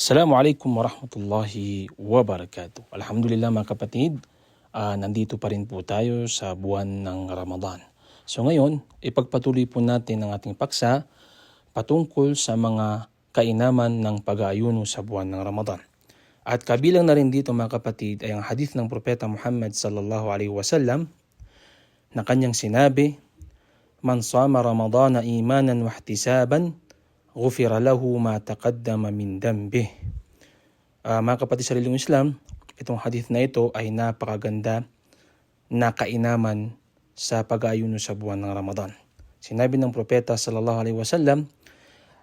Assalamualaikum warahmatullahi wabarakatuh. Alhamdulillah mga kapatid, nandito pa rin po tayo sa buwan ng Ramadan. So ngayon, ipagpatuloy po natin ang ating paksa patungkol sa mga kainaman ng pag-aayuno sa buwan ng Ramadan. At kabilang na rin dito mga kapatid ay ang hadith ng Propeta Muhammad sallallahu alaihi wasallam na kanyang sinabi, "Man sama Ramadana imanan wa ihtisaban, ghufira lahu ma taqaddama min dambih." Mga kapatid sa reliyong Islam, itong hadith na ito ay napakaganda na kainaman sa pag-aayuno sa buwan ng Ramadan. Sinabi ng Propeta sallallahu alaihi wasallam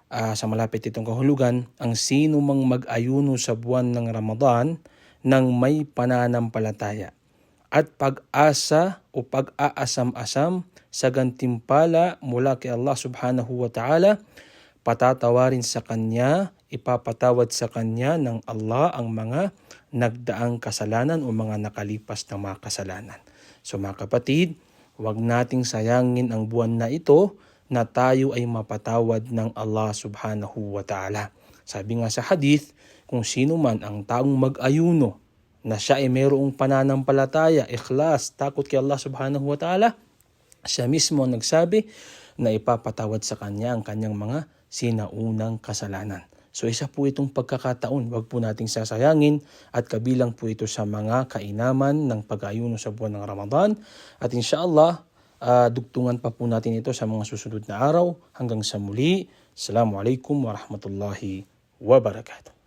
sa malapit itong kahulugan, ang sino mang mag-ayuno sa buwan ng Ramadan ng may pananampalataya at pag-asa o pag-aasam-asam sa gantimpala mula kay Allah subhanahu wa ta'ala, patatawarin sa kanya, ipapatawad sa kanya ng Allah ang mga nagdaang kasalanan o mga nakalipas na mga kasalanan. So mga kapatid, huwag nating sayangin ang buwan na ito na tayo ay mapatawad ng Allah subhanahu wa ta'ala. Sabi nga sa hadith, kung sino man ang taong mag-ayuno na siya ay mayroong pananampalataya, ikhlas, takot kay Allah subhanahu wa ta'ala, siya mismo ang nagsabi na ipapatawad sa kanya ang kanyang mga sinaunang kasalanan. So isa po itong pagkakataon, wag po nating sasayangin at kabilang po ito sa mga kainaman ng pag-aayuno sa buwan ng Ramadan. At inshallah, dugtungan pa po natin ito sa mga susunod na araw. Hanggang sa muli, Assalamualaikum warahmatullahi wabarakatuh.